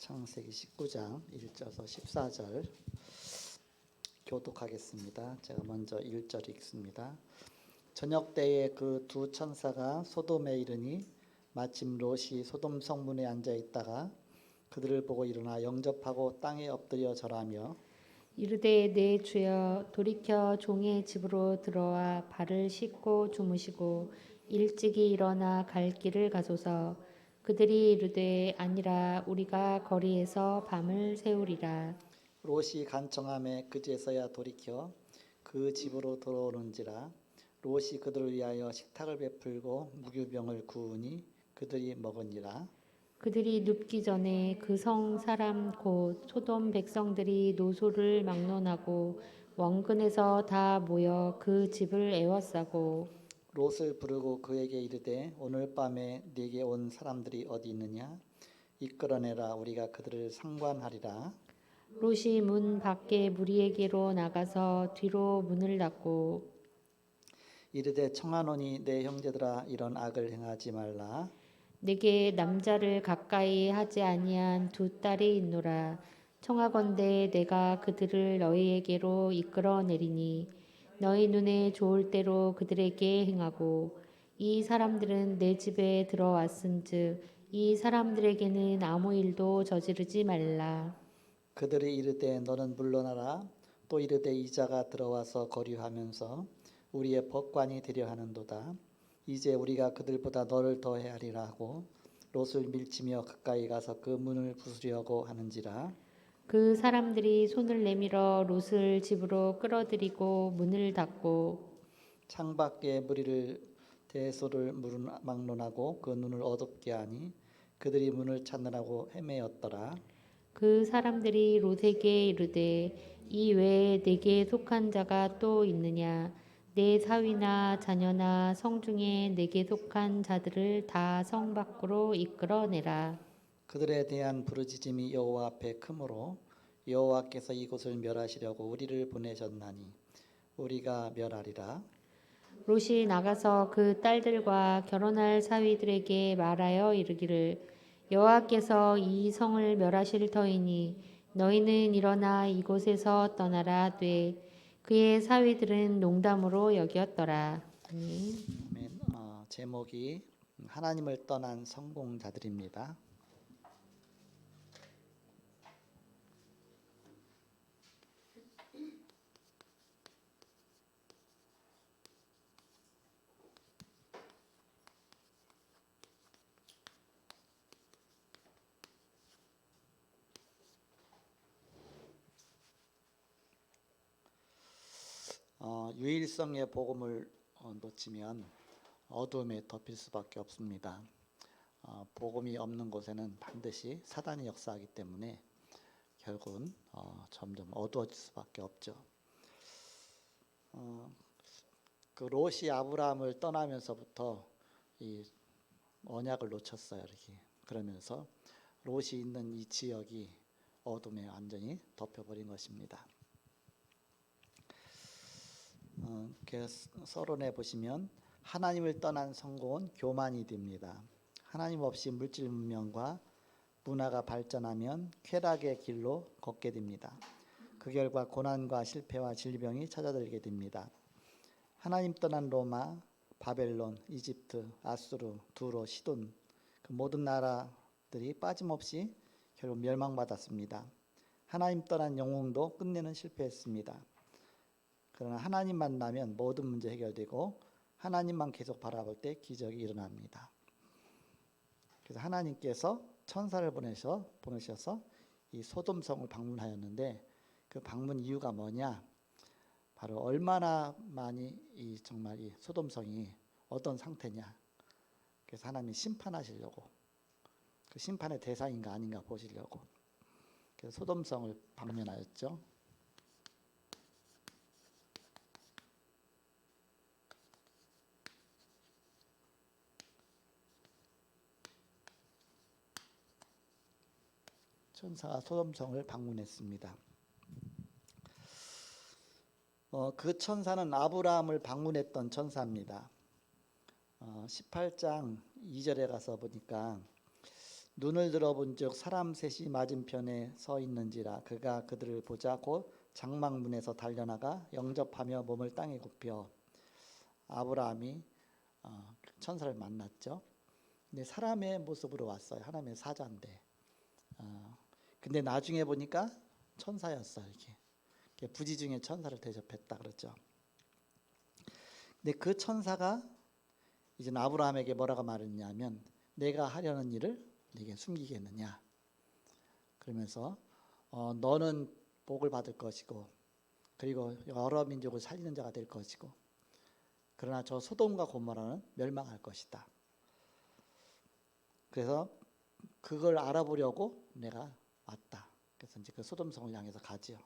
창세기 19장 1절에서 14절 교독하겠습니다. 제가 먼저 1절 읽습니다. 저녁 때에 그 두 천사가 소돔에 이르니 마침 롯이 소돔 성문에 앉아 있다가 그들을 보고 일어나 영접하고 땅에 엎드려 절하며 이르되 내 주여 돌이켜 종의 집으로 들어와 발을 씻고 주무시고 일찍이 일어나 갈 길을 가소서. 그들이 이르되 아니라 우리가 거리에서 밤을 새우리라. 롯이 간청함에 그제서야 돌이켜 그 집으로 들어오는지라. 롯이 그들을 위하여 식탁을 베풀고 무교병을 구우니 그들이 먹으니라. 그들이 눕기 전에 그 성 사람 곧 소돔 백성들이 노소를 막론하고 원근에서 다 모여 그 집을 애워싸고 롯을 부르고 그에게 이르되 오늘 밤에 네게 온 사람들이 어디 있느냐 이끌어내라 우리가 그들을 상관하리라. 롯이 문 밖에 무리에게로 나가서 뒤로 문을 닫고 이르되 청하노니 내 형제들아 이런 악을 행하지 말라. 내게 남자를 가까이 하지 아니한 두 딸이 있노라. 청하건대 내가 그들을 너희에게로 이끌어내리니 너희 눈에 좋을 대로 그들에게 행하고 이 사람들은 내 집에 들어왔은즉 이 사람들에게는 아무 일도 저지르지 말라. 그들이 이르되 너는 물러나라. 또 이르되 이자가 들어와서 거류하면서 우리의 법관이 되려 하는도다. 이제 우리가 그들보다 너를 더 헤아리라 하고 롯을 밀치며 가까이 가서 그 문을 부수려고 하는지라. 그 사람들이 손을 내밀어 롯을 집으로 끌어들이고 문을 닫고 창밖에 무리를 대소를 막론하고 그 눈을 어둡게 하니 그들이 문을 찾느라고 헤매었더라. 그 사람들이 롯에게 이르되 이 외에 내게 속한 자가 또 있느냐. 내 사위나 자녀나 성중에 내게 속한 자들을 다 성 밖으로 이끌어내라. 그들에 대한 부르짖음이 여호와 앞에 크므로 여호와께서 이곳을 멸하시려고 우리를 보내셨나니 우리가 멸하리라. 롯이 나가서 그 딸들과 결혼할 사위들에게 말하여 이르기를 여호와께서 이 성을 멸하실 터이니 너희는 일어나 이곳에서 떠나라 하되 그의 사위들은 농담으로 여겼더라. 아멘. 아멘. 제목이 하나님을 떠난 성공자들입니다. 유일성의 복음을 놓치면 어둠에 덮일 수밖에 없습니다. 복음이 없는 곳에는 반드시 사단이 역사하기 때문에 결국은 점점 어두워질 수밖에 없죠. 그 롯이 아브라함을 떠나면서부터 이 언약을 놓쳤어요. 이렇게 그러면서 롯이 있는 이 지역이 어둠에 완전히 덮여버린 것입니다. 서론에 보시면 하나님을 떠난 성공은 교만이 됩니다. 하나님 없이 물질 문명과 문화가 발전하면 쾌락의 길로 걷게 됩니다. 그 결과 고난과 실패와 질병이 찾아들게 됩니다. 하나님 떠난 로마, 바벨론, 이집트, 아수르, 두로, 시돈 그 모든 나라들이 빠짐없이 결국 멸망받았습니다. 하나님 떠난 영웅도 끝내는 실패했습니다. 그러나 하나님 만나면 모든 문제 해결되고 하나님만 계속 바라볼 때 기적이 일어납니다. 그래서 하나님께서 천사를 보내셔서 이 소돔성을 방문하였는데 그 방문 이유가 뭐냐? 바로 얼마나 많이 정말 이 소돔성이 어떤 상태냐? 그래서 하나님이 심판하시려고 그 심판의 대상인가 아닌가 보시려고 그래서 소돔성을 방문하였죠. 천사가 소돔성을 방문했습니다. 그 천사는 아브라함을 방문했던 천사입니다. 18장 2절에 가서 보니까 눈을 들어본즉 사람 셋이 맞은편에 서 있는지라 그가 그들을 보자 곧 장막문에서 달려나가 영접하며 몸을 땅에 굽혀. 아브라함이 천사를 만났죠. 근데 사람의 모습으로 왔어요. 하나님의 사자인데. 근데 나중에 보니까 천사였어요. 이렇게 부지 중에 천사를 대접했다 그랬죠. 근데 그 천사가 이제 아브라함에게 뭐라고 말했냐면 내가 하려는 일을 네게 숨기겠느냐. 그러면서 너는 복을 받을 것이고 그리고 여러 민족을 살리는 자가 될 것이고 그러나 저 소돔과 고모라는 멸망할 것이다. 그래서 그걸 알아보려고 내가 왔다. 그래서 이제 그 소돔성을 향해서 가지요.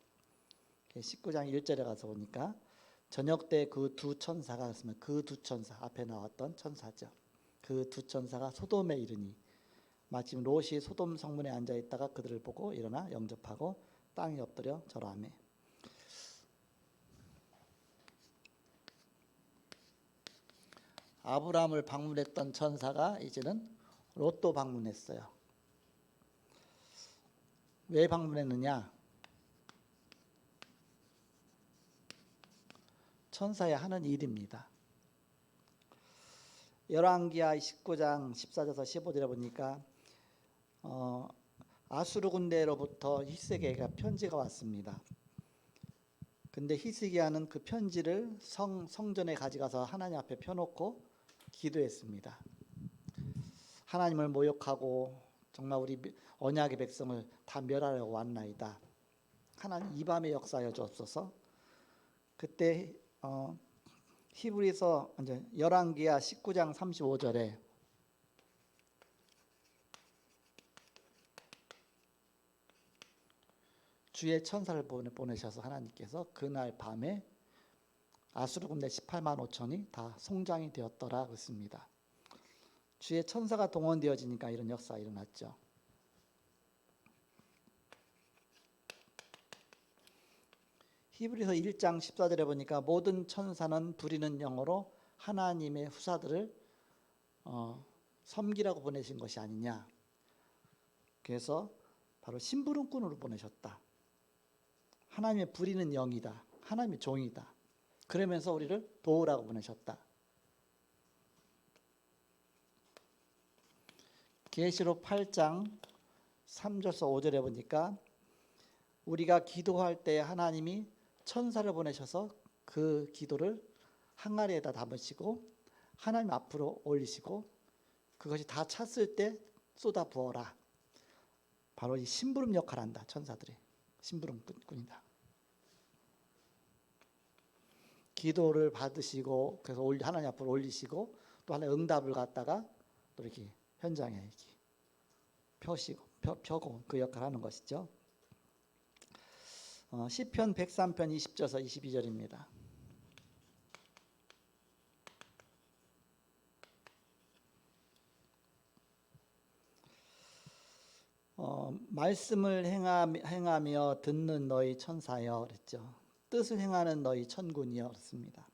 19장 1절에 가서 보니까 저녁 때 그 두 천사가 있으면 그 두 천사 앞에 나왔던 천사죠. 그 두 천사가 소돔에 이르니 마침 롯이 소돔 성문에 앉아 있다가 그들을 보고 일어나 영접하고 땅에 엎드려 절하매. 아브라함을 방문했던 천사가 이제는 롯도 방문했어요. 왜 방문했느냐? 천사의 하는 일입니다. 열왕기하 19장 14절에서 15절에 보니까 아수르 군대로부터 히스기야에게 편지가 왔습니다. 근데 히스기야는 그 편지를 성전에 가져가서 하나님 앞에 펴놓고 기도했습니다. 하나님을 모욕하고 정말 우리 언약의 백성을 다 멸하려고 왔나이다. 하나님 이 밤에 역사하여 주옵소서. 그때 히브리서 이제 열왕기하 19장 35절에 주의 천사를 보내셔서 하나님께서 그날 밤에 아수르 군대 18만 5천이 다 송장이 되었더라 그랬습니다. 주의 천사가 동원되어지니까 이런 역사가 일어났죠. 히브리서 1장 14절에 보니까 모든 천사는 부리는 영어로 하나님의 후사들을 섬기라고 보내신 것이 아니냐. 그래서 바로 심부름꾼으로 보내셨다. 하나님의 부리는 영이다. 하나님의 종이다. 그러면서 우리를 도우라고 보내셨다. 계시록 8장 3절에서 5절에 보니까 우리가 기도할 때 하나님이 천사를 보내셔서 그 기도를 항아리에다 담으시고 하나님 앞으로 올리시고 그것이 다 찼을 때 쏟아 부어라. 바로 이 심부름 역할을 한다. 천사들이 심부름꾼이다. 기도를 받으시고 그래서 하나님 앞으로 올리시고 또 하나의 응답을 갖다가 또 이렇게 현장에 이렇게 펴고 그 역할을 하는 것이죠. 시편 103편 20절에서 22절입니다. 말씀을 행하며 듣는 너희 천사여 그랬죠. 뜻을 행하는 너희 천군이여 그랬습니다.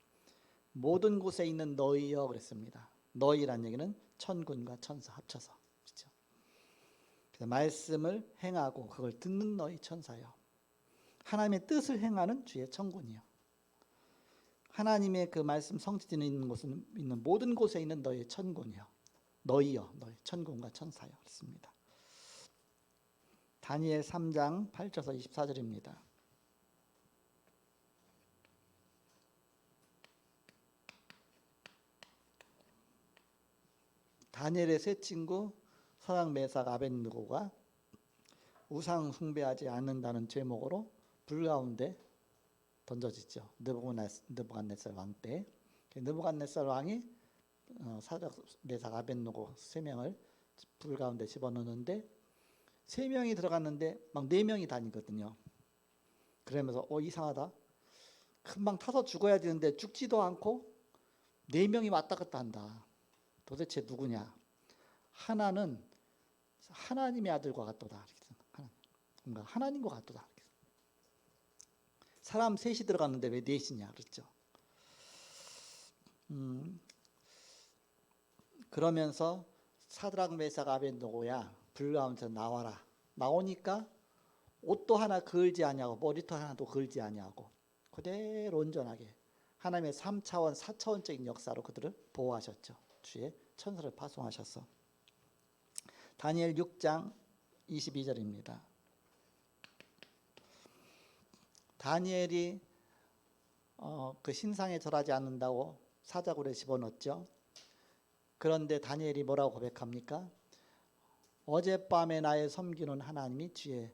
모든 곳에 있는 너희여 그랬습니다. 너희란 얘기는 천군과 천사 합쳐서 그렇죠. 그래서 말씀을 행하고 그걸 듣는 너희 천사여. 하나님의 뜻을 행하는 주의 천군이요. 하나님의 그 말씀 성취되는 있는 곳은 있는 모든 곳에 있는 너희 천군이요. 너희요, 너희 천군과 천사요. 그렇습니다. 다니엘 3장 8절에서 24절입니다. 다니엘의 세 친구 서당 메삭 아벳느고가 우상 숭배하지 않는다는 제목으로 불 가운데 던져지죠. 느부갓네살 왕 때. 느부갓네살 왕이 사dak 메삭 아벳느고 세 명을 불 가운데 집어넣는데 세 명이 들어갔는데 막 네 명이 다니거든요. 그러면서 이상하다. 금방 타서 죽어야 되는데 죽지도 않고 네 명이 왔다 갔다 한다. 도대체 누구냐? 하나는 하나님의 아들과 같도다. 뭔가 하나님과 같도다. 사람 셋이 들어갔는데 왜 넷이냐? 그렇죠. 그러면서 사드락 메삭 아벳느고야 불 가운데서 나와라. 나오니까 옷도 하나 그을지 아니하고 머리도 하나도 그을지 아니하고 그대로 온전하게 하나님의 3차원, 4차원적인 역사로 그들을 보호하셨죠. 주의 천사를 파송하셔서. 다니엘 6장 22절입니다. 다니엘이 그 신상에 절하지 않는다고 사자굴에 집어넣었죠. 그런데 다니엘이 뭐라고 고백합니까? 어젯밤에 나의 섬기는 하나님이 주의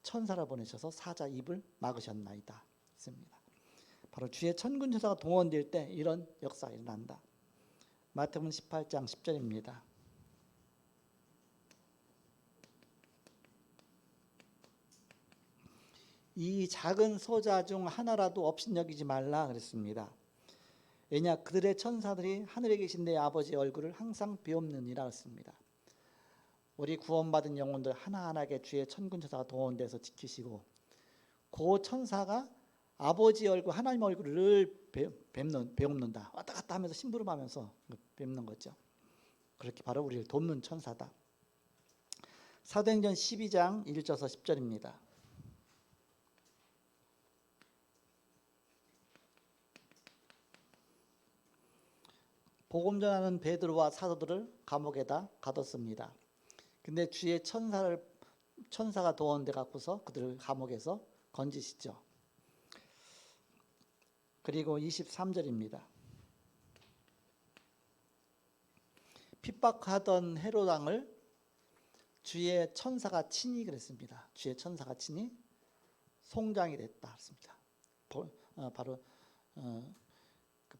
천사를 보내셔서 사자 입을 막으셨나이다. 있습니다. 바로 주의 천군천사가 동원될 때 이런 역사가 일어난다. 마태복음 18장 10절입니다. 이 작은 소자 중 하나라도 업신여기지 말라 그랬습니다. 왜냐 그들의 천사들이 하늘에 계신 내 아버지의 얼굴을 항상 비옵느니라 했습니다. 우리 구원받은 영혼들 하나하나에게 주의 천군천사가 동원돼서 지키시고 그 천사가 아버지 얼굴 하나님 얼굴을 배웁는다. 왔다 갔다 하면서 심부름하면서 뵙는 거죠. 그렇게 바로 우리를 돕는 천사다. 사도행전 12장 1절에서 10절입니다. 복음 전하는 베드로와 사도들을 감옥에다 가뒀습니다. 근데 주의 천사가 동원돼 갖고서 그들을 감옥에서 건지시죠. 그리고 23절입니다. 핍박하던 헤롯 왕을 주의 천사가 친히 그랬습니다. 주의 천사가 친히 송장이 됐다 했습니다. 바로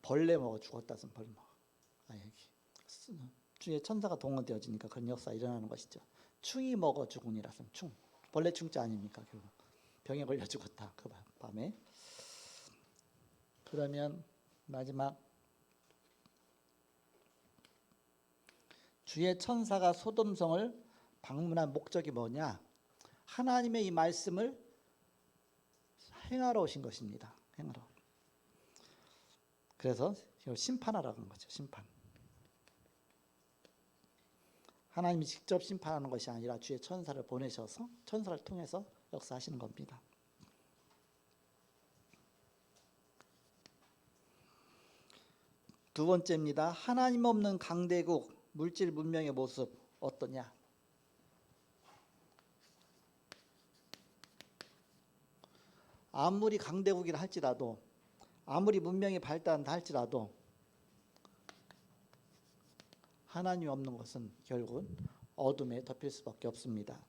벌레 먹어 죽었다 쓴 벌레 먹어. 주의 천사가 동원되어지니까 그런 역사가 일어나는 것이죠. 충이 먹어 죽으니라 쓴 충. 벌레 충자 아닙니까? 결국 병에 걸려 죽었다 그 밤에. 그러면 마지막 주의 천사가 소돔성을 방문한 목적이 뭐냐? 하나님의 이 말씀을 행하러 오신 것입니다. 행하러. 그래서 심판하라고 하는 거죠. 심판. 하나님이 직접 심판하는 것이 아니라 주의 천사를 보내셔서 천사를 통해서 역사하시는 겁니다. 두 번째입니다. 하나님 없는 강대국 물질 문명의 모습 어떠냐? 아무리 강대국이라 할지라도 아무리 문명이 발달한다 할지라도 하나님이 없는 것은 결국은 어둠에 덮일 수밖에 없습니다.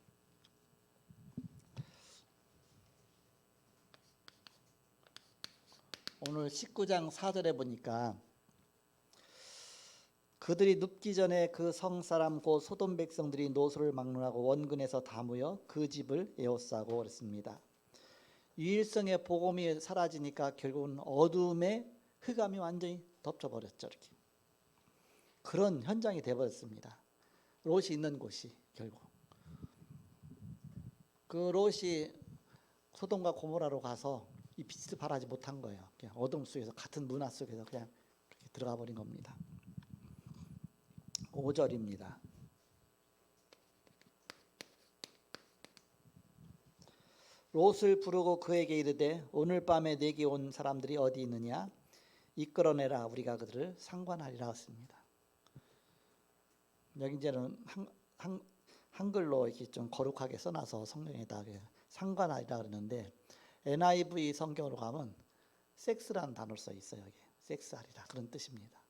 오늘 19장 4절에 보니까 그들이 눕기 전에 그 성사람 곧 소돔 백성들이 노소를 막론하고 원근에서 다 모여 그 집을 에워싸고 그랬습니다. 유일성의 복음이 사라지니까 결국은 어둠의 흑암이 완전히 덮쳐버렸죠. 이렇게. 그런 현장이 되어버렸습니다. 롯이 있는 곳이 결국. 그 롯이 소돔과 고모라로 가서 이 빛을 발하지 못한 거예요. 그냥 어둠 속에서 같은 문화 속에서 그냥 그렇게 들어가 버린 겁니다. 5절입니다. 롯을 부르고 그에게 이르되 오늘 밤에 내게 온 사람들이 어디 있느냐 이끌어내라 우리가 그들을 상관하리라 했습니다. 여기 이제는 한글로 이렇게 좀 거룩하게 써놔서 성경에다 상관하리라 그러는데 NIV 성경으로 가면 섹스라는 단어로 써 있어요. 여기 섹스하리라 그런 뜻입니다.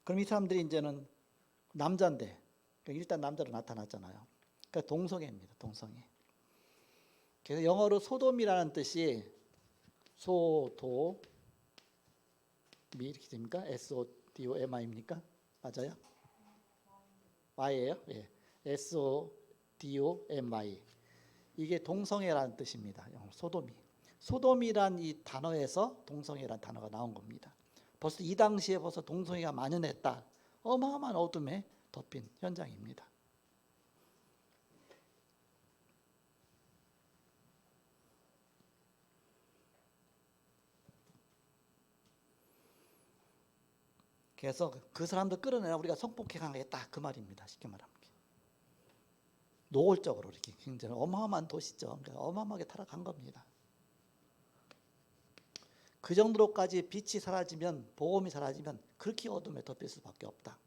그럼 이 사람들이 이제는 남자인데 일단 남자로 나타났잖아요. 그러니까 동성애입니다. 동성애. 그래서 영어로 소돔이라는 뜻이 소도미 이렇게 됩니까? SODOMI입니까? 맞아요? Y예요? 예. SODOMI. 이게 동성애라는 뜻입니다. 영어로 소돔이. 소돔이란 이 단어에서 동성애라는 단어가 나온 겁니다. 벌써 이 당시에 벌써 동성애가 만연했다. 어마어마한 어둠에 덮인 현장입니다. 그래서 그 사람들 끌어내라 우리가 성폭행하겠다 그 말입니다. 쉽게 말하면. 노골적으로 이렇게 굉장히 어마어마한 도시죠. 그러니까 어마어마하게 타락한 겁니다. 그 정도로까지 빛이 사라지면, 복음이 사라지면 그렇게 어둠에 덮일 수밖에 없다.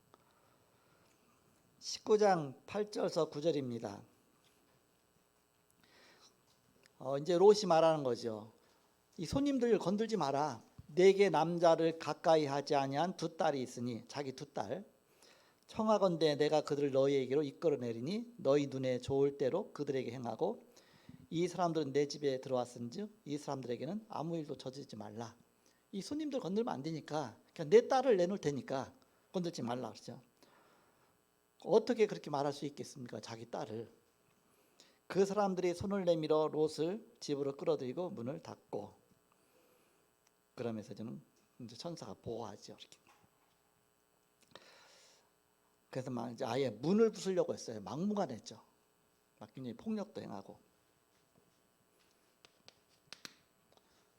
19장 8절에서 9절입니다. 이제 롯이 말하는 거죠. 이 손님들 건들지 마라. 내게 남자를 가까이 하지 아니한 두 딸이 있으니, 자기 두 딸. 청하건대 내가 그들을 너희에게로 이끌어내리니 너희 눈에 좋을 대로 그들에게 행하고, 이 사람들은 내 집에 들어왔은즉 이 사람들에게는 아무 일도 저지르지 말라. 이 손님들 건들면 안 되니까 그냥 내 딸을 내놓을 테니까 건들지 말라 그러죠. 어떻게 그렇게 말할 수 있겠습니까? 자기 딸을. 그 사람들이 손을 내밀어 롯을 집으로 끌어들이고 문을 닫고, 그러면서 저는 이제 천사가 보호하죠. 이렇게. 그래서 막 이제 아예 문을 부수려고 했어요. 막무가내죠. 막 굉장히 폭력도 행하고.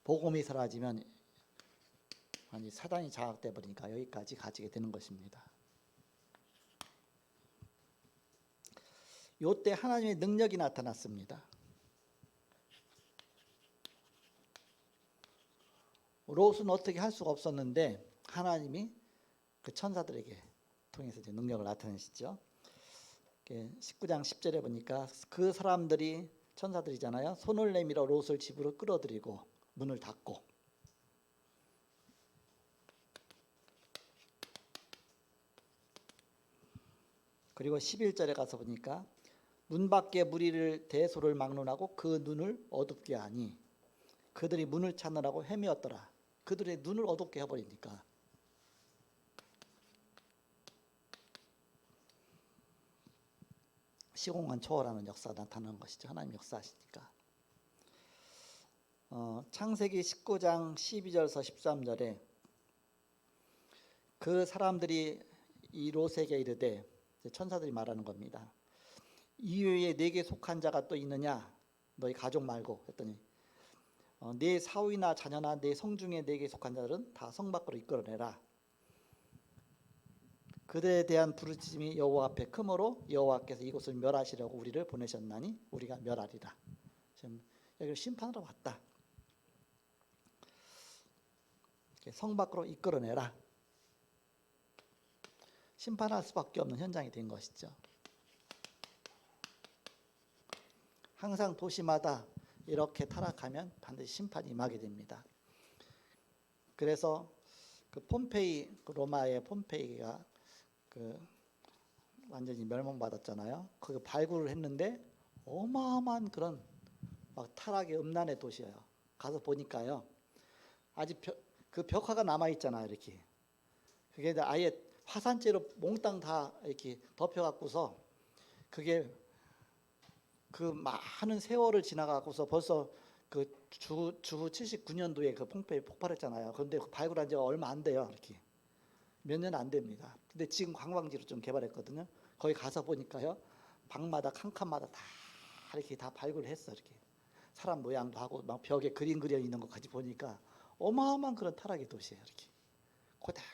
복음이 사라지면 아니 사단이 장악돼 버리니까 여기까지 가지게 되는 것입니다. 요때 하나님의 능력이 나타났습니다. 롯은 어떻게 할 수가 없었는데 하나님이 그 천사들에게 통해서 이제 능력을 나타내시죠. 19장 10절에 보니까 그 사람들이, 천사들이잖아요, 손을 내밀어 롯을 집으로 끌어들이고 문을 닫고, 그리고 11절에 가서 보니까 문 밖에 무리를 대소를 막론하고 그 눈을 어둡게 하니 그들이 문을 찾느라고 헤매었더라. 그들의 눈을 어둡게 해버리니까. 시공간 초월하는 역사가 나타나는 것이죠. 하나님 역사하시니까. 창세기 19장 12절에서 13절에 그 사람들이 이 롯에게 이르되, 천사들이 말하는 겁니다. 이외에 내게 속한 자가 또 있느냐? 너희 가족 말고 했더니 내 사위나 자녀나 내 성중에 내게 속한 자들은 다 성 밖으로 이끌어내라. 그들에 대한 부르짖음이 여호와 앞에 크므로 여호와께서 이곳을 멸하시려고 우리를 보내셨나니 우리가 멸하리라. 지금 여기를 심판하러 왔다. 성 밖으로 이끌어내라. 심판할 수밖에 없는 현장이 된 것이죠. 항상 도시마다 이렇게 타락하면 반드시 심판이 임하게 됩니다. 그래서 그 폼페이, 그 로마의 폼페이가 그 완전히 멸망받았잖아요. 거기 발굴을 했는데 어마어마한 그런 막 타락의 음란의 도시예요. 가서 보니까요, 아직 그 벽화가 남아 있잖아요. 이렇게 그게 아예 화산재로 몽땅 다 이렇게 덮여갖고서, 그게 그 많은 세월을 지나가고서 벌써 그 주 79년도에 그 pompeii 폭발했잖아요. 그런데 그 발굴한 지가 얼마 안 돼요. 이렇게 몇 년 안 됩니다. 근데 지금 관광지로 좀 개발했거든요. 거기 가서 보니까요, 방마다 칸칸마다 다 이렇게 다 발굴했어. 이렇게 사람 모양도 하고 막 벽에 그림 그려 있는 것까지 보니까 어마어마한 그런 타락의 도시예요. 이렇게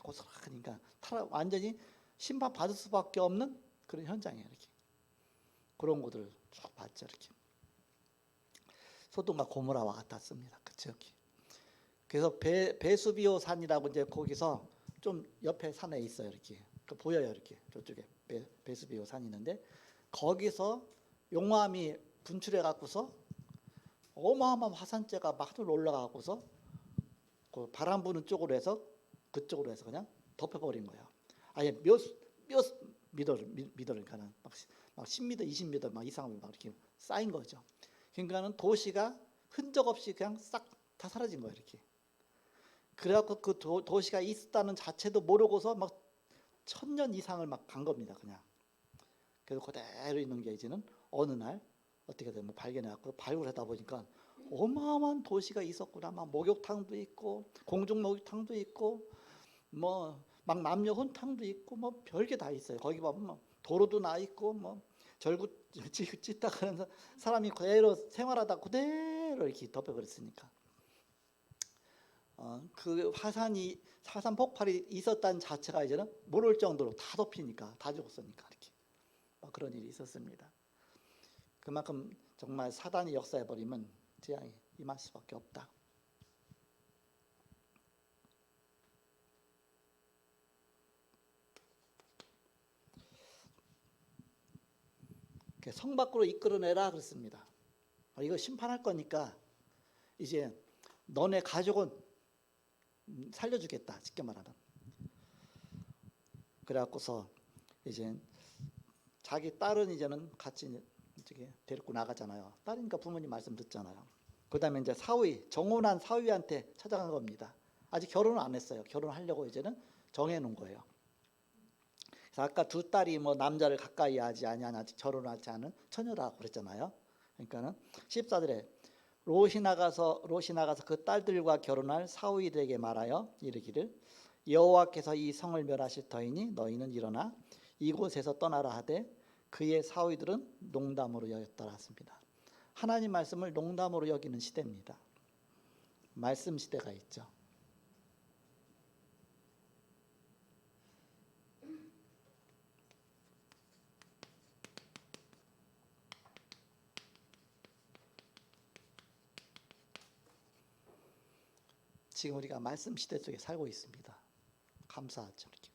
고스란하니까 타락, 완전히 심판 받을 수밖에 없는 그런 현장이에요. 이렇게 그런 곳을 쭉 봤죠. 이렇게 소돔과 고모라와 같았습니다. 그 지역이. 그래서 베수비오 산이라고 이제 거기서 좀 옆에 산에 있어요. 이렇게 보여요. 이렇게 저쪽에 베수비오 산이 있는데, 거기서 용암이 분출해 갖고서 어마어마한 화산재가 막 하늘로 올라가고서 그 바람 부는 쪽으로 해서 그쪽으로 해서 그냥 덮여버린 거예요. 아예 몇 미터니까는 막 10m, 20m 막 이상으로 막 이렇게 쌓인 거죠. 그러니까는 도시가 흔적 없이 그냥 싹 다 사라진 거예요. 이렇게. 그래갖고 그 도시가 있었다는 자체도 모르고서 막 1000년 이상을 막 간 겁니다. 그냥. 그래서 그대로 있는 게 이제는 어느 날 어떻게 되면 발견해갖고 발굴하다 보니까 어마어마한 도시가 있었구나. 막 목욕탕도 있고 공중 목욕탕도 있고 뭐 막 남녀 혼탕도 있고 뭐 별게 다 있어요. 거기 보면 뭐 도로도 나 있고 뭐 절구 찢다 그러면서 사람이 그대로 생활하다 그대로 이렇게 덮여버렸으니까, 그 화산 폭발이 있었다는 자체가 이제는 모를 정도로 다 덮이니까, 다 죽었으니까 이렇게 막 그런 일이 있었습니다. 그만큼 정말 사단이 역사해 버리면 재앙이 임할 수밖에 없다. 성 밖으로 이끌어내라 그랬습니다. 이거 심판할 거니까 이제 너네 가족은 살려주겠다, 쉽게 말하면. 그래갖고서 이제 자기 딸은 이제는 같이 이제 데리고 나가잖아요. 딸이니까 부모님 말씀 듣잖아요. 그다음에 이제 사위, 정혼한 사위한테 찾아간 겁니다. 아직 결혼을 안 했어요. 결혼하려고 이제는 정해놓은 거예요. 그래서 아까 두 딸이 뭐 남자를 가까이 하지 아니하나 아직 결혼하지 않은 처녀라고 그랬잖아요. 그러니까는 14절에 롯이 나가서 그 딸들과 결혼할 사위들에게 말하여 이르기를 여호와께서 이 성을 멸하실 터이니 너희는 일어나 이곳에서 떠나라 하되 그의 사위들은 농담으로 여겼더라 했습니다. 하나님 말씀을 농담으로 여기는 시대입니다. 말씀 시대가 있죠. 지금 우리가 말씀 시대 속에 살고 있습니다. 감사하죠. 이렇게.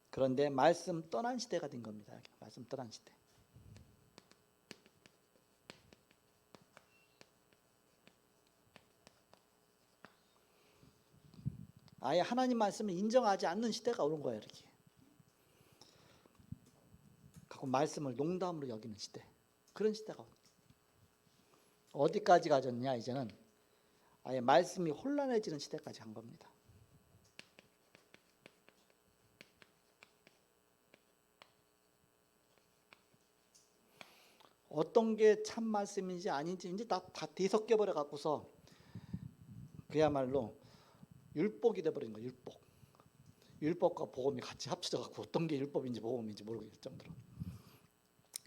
그런데 말씀 떠난 시대가 된 겁니다. 말씀 떠난 시대. 아예 하나님 말씀을 인정하지 않는 시대가 오는 거예요. 이렇게. 갖고 말씀을 농담으로 여기는 시대. 그런 시대가 어디까지 가졌냐 이제는 아예 말씀이 혼란해지는 시대까지 간 겁니다. 어떤 게 참 말씀인지 아닌지 이제 다 뒤섞여 버려 갖고서 그야말로 율법이 돼 버린 거예요. 율법. 율법과 복음이 같이 합쳐져 갖고 어떤 게 율법인지 복음인지 모르겠을 정도로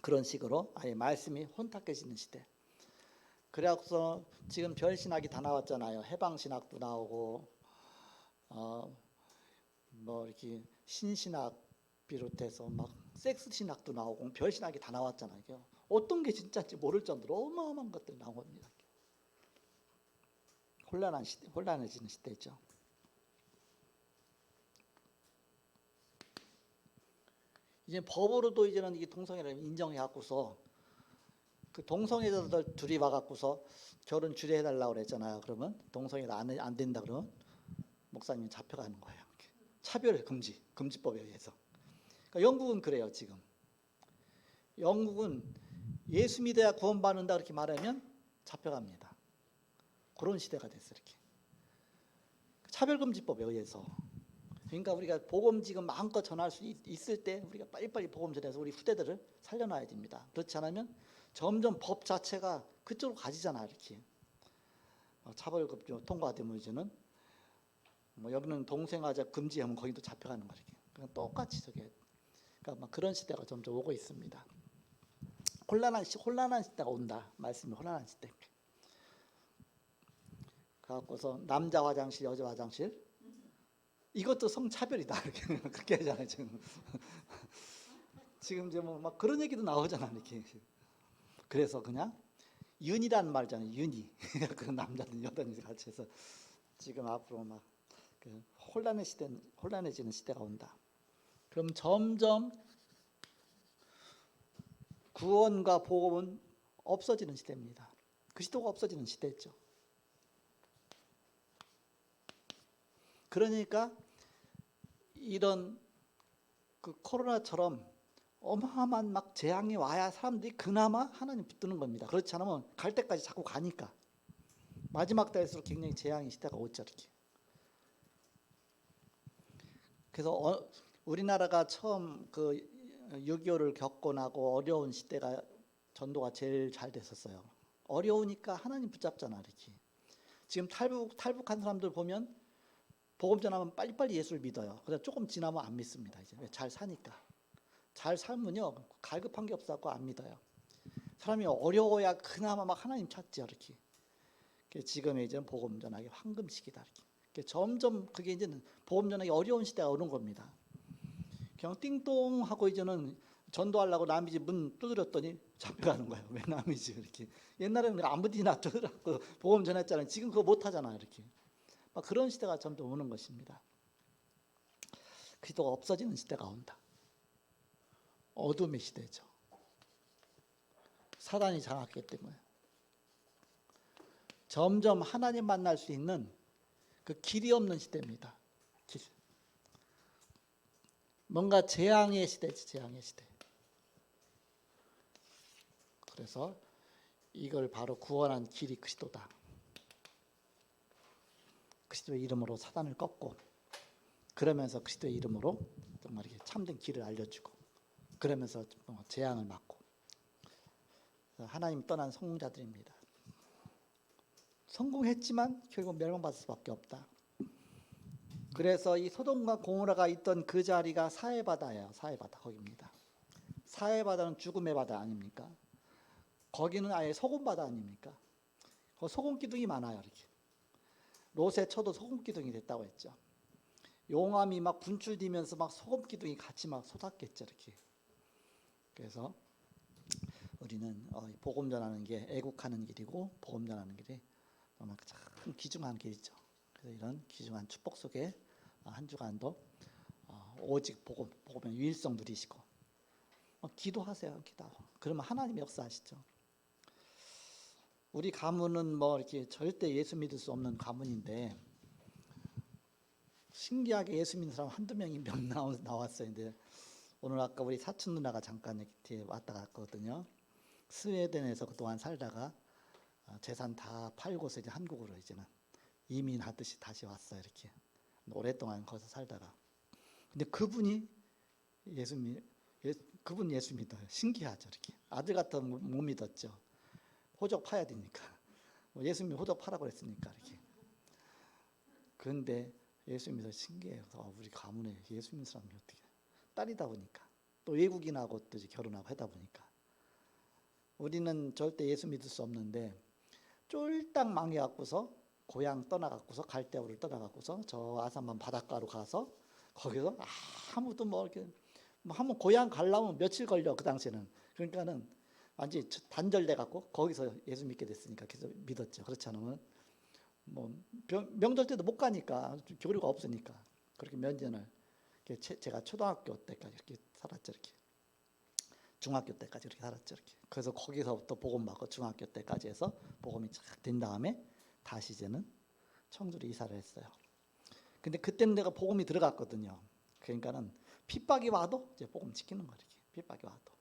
그런 식으로 아예 말씀이 혼탁해지는 시대. 그래서 지금 별 신학이 다 나왔잖아요. 해방 신학도 나오고 뭐 이렇게 신신학 비롯해서 막 섹스 신학도 나오고 별 신학이 다 나왔잖아요. 어떤 게 진짜인지 모를 정도로 어마어마한 것들이 나온 겁니다. 혼란한 시대, 혼란해지는 시대죠. 이제 법으로도 이제는 이게 동성애를 인정해 갖고서 그 동성애자들 둘이 와갖고서 결혼 주례해달라고 그랬잖아요. 그러면 동성애가 안 된다 그러면 목사님이 잡혀가는 거예요. 차별 금지법에 의해서. 그러니까 영국은 그래요. 지금 영국은 예수 믿어야 구원받는다 그렇게 말하면 잡혀갑니다. 그런 시대가 됐어요. 이렇게 차별금지법에 의해서. 그러니까 우리가 복음 지금 마음껏 전할 수 있을 때 우리가 빨리빨리 복음 전해서 우리 후대들을 살려놔야 됩니다. 그렇지 않으면 점점 법 자체가 그쪽으로 가지잖아. 이렇게 차별금지 통과되면 이제는 뭐 여기는 동성애자 금지하면 거기도 잡혀가는 거예요. 그냥 똑같이 저게. 그러니까 막 그런 시대가 점점 오고 있습니다. 혼란한 시대가 온다. 말씀이 혼란한 시대. 그래갖고서 남자 화장실, 여자 화장실 이것도 성차별이다. 이렇게 그렇게 하잖아요. 지금 이제 뭐 막 그런 얘기도 나오잖아. 이렇게. 그래서 그냥 윤이라는 말이잖아요. 윤이. 그 남자든 여자든 같이 해서 지금 앞으로 막 그 혼란해지는 시대가 온다. 그럼 점점 구원과 복음은 없어지는 시대입니다. 그리스도가 없어지는 시대죠. 그러니까 이런 그 코로나처럼 어마어마한 막 재앙이 와야 사람들이 그나마 하나님 붙드는 겁니다. 그렇지 않으면 갈 때까지 자꾸 가니까 마지막 때일수록 굉장히 재앙의 시대가 오죠. 이렇게. 그래서 우리나라가 처음 그 6.25를 겪고 나고 어려운 시대가 전도가 제일 잘 됐었어요. 어려우니까 하나님 붙잡잖아. 이렇게. 지금 탈북한 사람들 보면 복음 전하면 빨리빨리 예수를 믿어요. 그래서 조금 지나면 안 믿습니다. 이제 잘 사니까. 잘 살면요 갈급한 게 없어서 안 믿어요. 사람이 어려워야 그나마 막 하나님 찾죠. 이렇게. 지금의 이제 복음 전하기 황금 시기다. 이렇게. 점점 그게 이제는 복음 전하기 어려운 시대가 오는 겁니다. 그냥 띵동하고 이제는 전도하려고 남의 집 문 두드렸더니 잡혀가는 거예요. 왜 남의 집 이렇게. 옛날에는 아무 데나 두드렸고 복음 전했잖아요. 지금 그거 못 하잖아 이렇게. 막 그런 시대가 점점 오는 것입니다. 그리스도가 없어지는 시대가 온다. 어둠의 시대죠. 사단이 장악했기 때문에 점점 하나님 만날 수 있는 그 길이 없는 시대입니다. 길. 뭔가 재앙의 시대지, 재앙의 시대. 그래서 이걸 바로 구원한 길이 그리스도다. 그리스도의 이름으로 사단을 꺾고, 그러면서 그리스도의 이름으로 정말 이렇게 참된 길을 알려주고, 그러면서 재앙을 막고. 하나님 떠난 성공자들입니다. 성공했지만 결국 멸망받을 수밖에 없다. 그래서 이 소돔과 고모라가 있던 그 자리가 사해바다예요. 사해바다 거기입니다. 사해바다는 죽음의 바다 아닙니까? 거기는 아예 소금바다 아닙니까? 소금 기둥이 많아요. 이렇게 롯의 처도 소금 기둥이 됐다고 했죠. 용암이 막 분출되면서 막 소금 기둥이 같이 막 솟았겠죠. 이렇게. 그래서 우리는 복음 전하는 게 애국하는 길이고 복음 전하는 길이 정말 참 귀중한 길이죠. 그래서 이런 귀중한 축복 속에 한 주간도 오직 복음의 유일성 누리시고 기도하세요. 기도하고. 그러면 하나님이 역사하시죠. 우리 가문은 뭐 이렇게 절대 예수 믿을 수 없는 가문인데 신기하게 예수 믿는 사람 한두 명이 나왔어요. 근데 오늘 아까 우리 사촌 누나가 잠깐 뒤에 왔다 갔거든요. 스웨덴에서 그동안 살다가 재산 다 팔고서 이제 한국으로 이제는 이민하듯이 다시 왔어요. 이렇게 오랫동안 거기서 살다가. 근데 그분이 그분 예수 믿어요. 신기하죠. 이렇게 아들 같으면 못 믿었죠. 호적 파야 되니까. 예수 믿으면 호적 파라고 그랬으니까 이렇게. 그런데 예수 믿어 신기해요. 우리 가문에 예수 믿는 사람이 어떻게 딸이다 보니까 또 외국인하고 또 이제 결혼하고 하다 보니까 우리는 절대 예수 믿을 수 없는데 쫄딱 망해갖고서 고향 떠나갖고서 갈대우를 떠나갖고서 저 아산만 바닷가로 가서 거기서 아무도 뭐 이렇게 한번 고향 가려면 며칠 걸려 그 당시에는. 그러니까는 완전히 단절돼 갖고 거기서 예수 믿게 됐으니까 계속 믿었죠. 그렇지 않으면 뭐 명절 때도 못 가니까 교류가 없으니까 그렇게 면전을 제가 초등학교 때까지 이렇게 살았죠. 이렇게 중학교 때까지 이렇게 살았죠. 이렇게. 그래서 거기서부터 복음 받고 중학교 때까지 해서 복음이 쫙 된 다음에 다시 이제는 청주로 이사를 했어요. 근데 그때는 내가 복음이 들어갔거든요. 그러니까는 핍박이 와도 이제 복음 지키는 거예요. 핍박이 와도.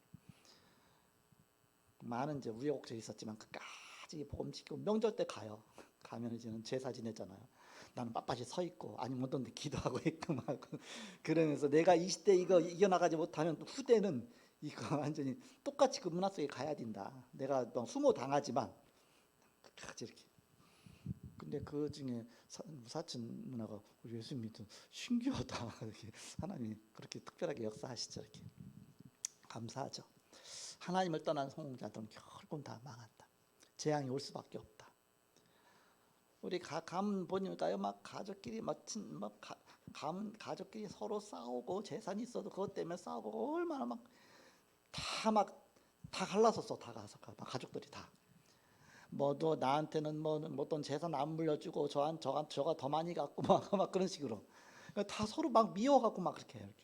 많은 이제 우여곡절이 있었지만 끝까지 복음 지키고 명절 때 가요. 가면 이제는 제사 지내잖아요. 나는 빳빳이 서 있고 아니면 어떤 데 기도하고 있고 막 그러면서 내가 20대 이거 이겨나가지 못하면 후대는 이거 완전히 똑같이 그 문화 속에 가야 된다. 내가 수모 당하지만 끝까지 이렇게. 근데 그 중에 사촌 누나가 예수 믿어 신기하다. 이렇게 하나님이 그렇게 특별하게 역사하시죠. 이렇게 감사하죠. 하나님을 떠난 성공자들은 결국은 다 망한다. 재앙이 올 수밖에 없다. 우리 가문 보니까요, 막 가족끼리 가족끼리 서로 싸우고 재산이 있어도 그것 때문에 싸우고 얼마나 다 갈라섰어. 다 가서 가족들이 다. 뭐도 나한테는 뭐 어떤 재산 안 물려주고 저가 더 많이 갖고 막 그런 식으로 다 서로 막 미워갖고 막 그렇게 해요. 이렇게.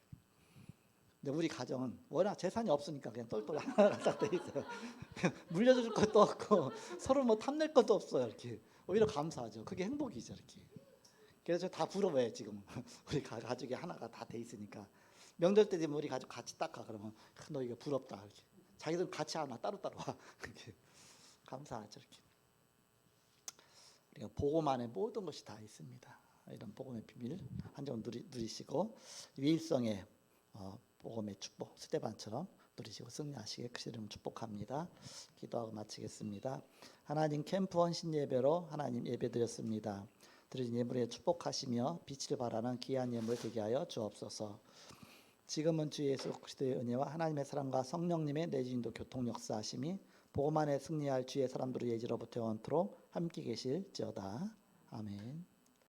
근데 우리 가정은 워낙 재산이 없으니까 그냥 똘똘 하나가 딱 돼 있어요. 물려줄 것도 없고 서로 뭐 탐낼 것도 없어요. 이렇게 오히려 감사하죠. 그게 행복이죠. 이렇게. 그래서 다 부러워요. 지금 우리 가족이 하나가 다 돼 있으니까 명절 때 되면 우리 가족 같이 닦아 그러면 너 이거 부럽다. 이렇게. 자기들 같이 안 와 따로따로 와. 이렇게 감사하죠. 이렇게. 우리가 복음 안에 모든 것이 다 있습니다. 이런 복음의 비밀 한 점 누리시고 위일성의 복음의 축복 스데반처럼 누리시고 승리하시게 그 이름 축복합니다. 기도하고 마치겠습니다. 하나님 캠프 헌신 예배로 하나님 예배드렸습니다. 드려진 예물에 축복하시며 빛을 발하는 귀한 예물 되게 하여 주옵소서. 지금은 주 예수 그리스도의 은혜와 하나님의 사랑과 성령님의 내주인도 교통 역사하심이 복음 안에 승리할 주의 사람들의 예지로부터 영원토록 함께 계실지어다. 아멘.